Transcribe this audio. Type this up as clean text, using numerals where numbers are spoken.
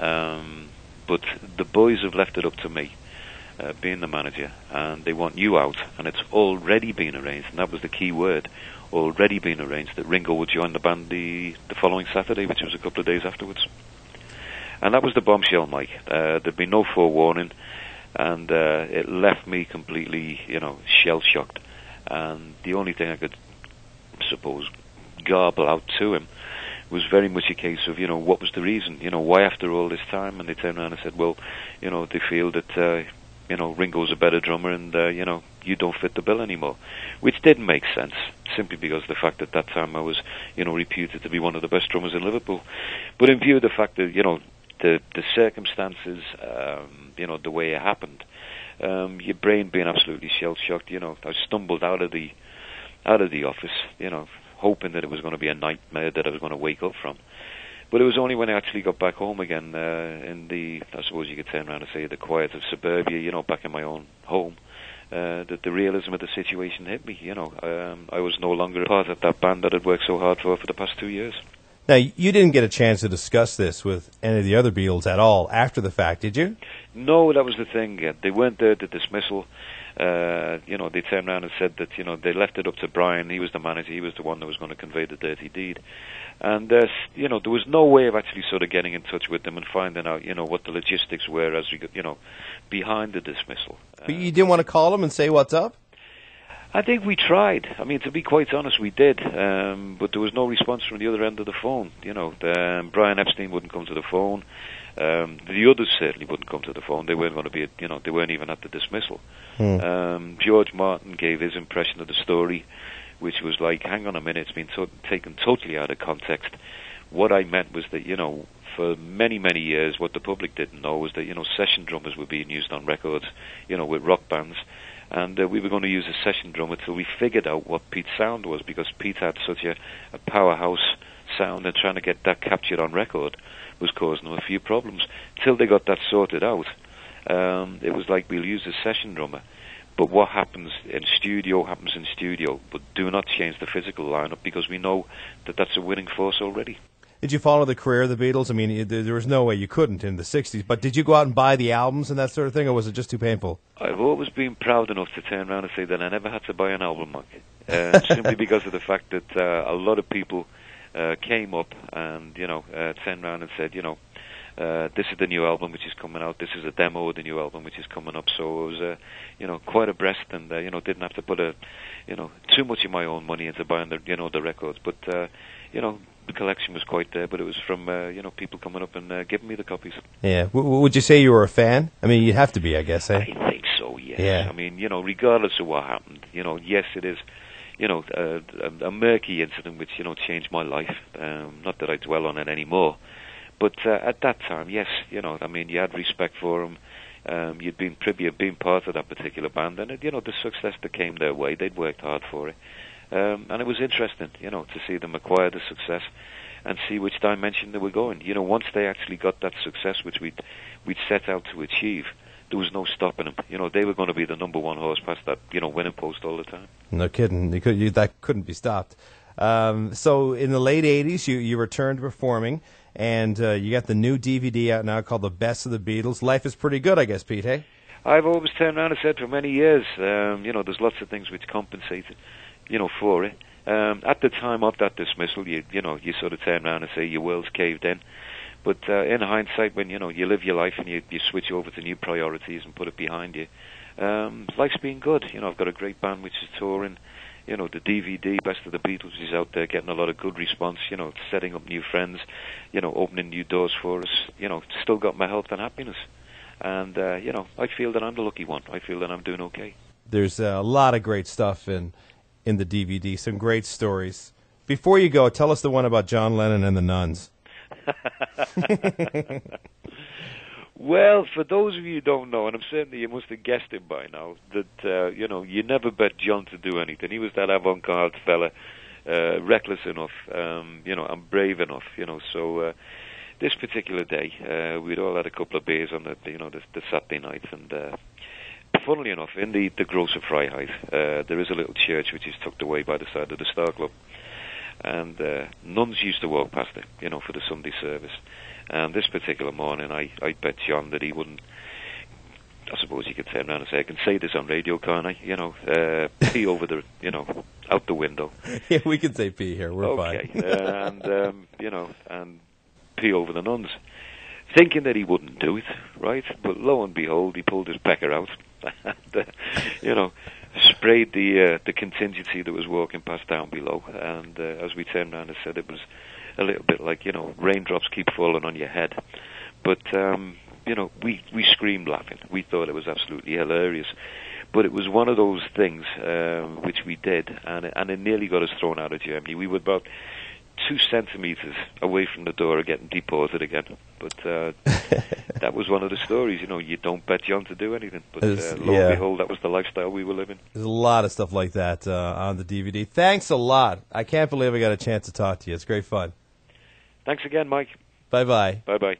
But the boys have left it up to me, being the manager, and they want you out, and it's already been arranged, and that was the key word, already been arranged, that Ringo would join the band the following Saturday, which was a couple of days afterwards. And that was the bombshell, Mike. There'd been no forewarning, and it left me completely, shell-shocked. And the only thing I could, suppose, garble out to him was very much a case of, what was the reason? Why after all this time? And they turned around and said, well, they feel that, Ringo's a better drummer and, you don't fit the bill anymore. Which didn't make sense, simply because of the fact that time I was, reputed to be one of the best drummers in Liverpool. But in view of the fact that, the circumstances, the way it happened, your brain being absolutely shell-shocked, I stumbled out of the office, hoping that it was going to be a nightmare that I was going to wake up from. But it was only when I actually got back home again, in the, I suppose you could turn around and say, the quiet of suburbia, back in my own home, that the realism of the situation hit me. I was no longer a part of that band that I'd worked so hard for the past 2 years. Now, you didn't get a chance to discuss this with any of the other Beatles at all after the fact, did you? No, that was the thing. They weren't there at the dismissal. They turned around and said that, they left it up to Brian. He was the manager. He was the one that was going to convey the dirty deed. And, there was no way of actually sort of getting in touch with them and finding out, what the logistics were as we got, behind the dismissal. But you didn't want to call them and say what's up? I think we tried. I mean, to be quite honest, we did. But there was no response from the other end of the phone. Brian Epstein wouldn't come to the phone. The others certainly wouldn't come to the phone. They weren't going to be, they weren't even at the dismissal. George Martin gave his impression of the story, which was like, hang on a minute, it's been taken totally out of context. What I meant was that, for many, many years, what the public didn't know was that, session drummers were being used on records, with rock bands. And we were going to use a session drummer till we figured out what Pete's sound was, because Pete had such a powerhouse sound, and trying to get that captured on record was causing them a few problems. Till they got that sorted out, it was like, we'll use a session drummer, but what happens in studio happens in studio, but do not change the physical lineup, because we know that that's a winning force already. Did you follow the career of the Beatles? I mean, there was no way you couldn't in the 60s, but did you go out and buy the albums and that sort of thing, or was it just too painful? I've always been proud enough to turn around and say that I never had to buy an album, Mike. Simply because of the fact that a lot of people came up and, turned around and said, this is the new album which is coming out, this is a demo of the new album which is coming up. So I was, quite abreast, and, didn't have to put too much of my own money into buying the records. But, the collection was quite there, but it was from, people coming up and giving me the copies. Yeah. Would you say you were a fan? I mean, you'd have to be, I guess, eh? I think so, yes. Yeah. I mean, regardless of what happened, yes, it is, a murky incident which, changed my life. Not that I dwell on it anymore. But at that time, yes, I mean, you had respect for them. You'd been privy of being part of that particular band, and, the success that came their way, they'd worked hard for it. And it was interesting, to see them acquire the success and see which dimension they were going. Once they actually got that success, which we'd set out to achieve, there was no stopping them. They were going to be the number one horse past that, winning post all the time. No kidding. That couldn't be stopped. So in the late 80s, you returned to performing, and you got the new DVD out now called The Best of the Beatles. Life is pretty good, I guess, Pete, hey? I've always turned around and said for many years, there's lots of things which compensated, for it. At the time of that dismissal, you sort of turn around and say your world's caved in. But in hindsight, when, you live your life and you switch over to new priorities and put it behind you, life's been good. I've got a great band which is touring. The DVD, Best of the Beatles, is out there getting a lot of good response, setting up new friends, opening new doors for us, still got my health and happiness. And, I feel that I'm the lucky one. I feel that I'm doing okay. There's a lot of great stuff in the DVD, some great stories. Before you go, tell us the one about John Lennon and the nuns. Well, for those of you who don't know, and I'm certain you must have guessed it by now, that, you never bet John to do anything. He was that avant-garde fella, reckless enough, and brave enough, So this particular day, we'd all had a couple of beers on the Saturday night, and funnily enough, in the Grocer Freiheit, there is a little church which is tucked away by the side of the Star Club. And nuns used to walk past it, for the Sunday service. And this particular morning, I bet John that he wouldn't. I suppose you could turn around and say, I can say this on radio, can't I? Pee over the, out the window. Yeah, we can say pee here. We're okay. fine. And pee over the nuns. Thinking that he wouldn't do it, right? But lo and behold, he pulled his pecker out and, sprayed the contingency that was walking past down below. And as we turned around and said, it was a little bit like, raindrops keep falling on your head. But, we screamed laughing. We thought it was absolutely hilarious. But it was one of those things which we did, and it nearly got us thrown out of Germany. We were about 2 centimeters away from the door of getting deported again. But that was one of the stories. You don't bet John to do anything. But lo and behold, that was the lifestyle we were living. There's a lot of stuff like that on the DVD. Thanks a lot. I can't believe I got a chance to talk to you. It's great fun. Thanks again, Mike. Bye-bye. Bye-bye.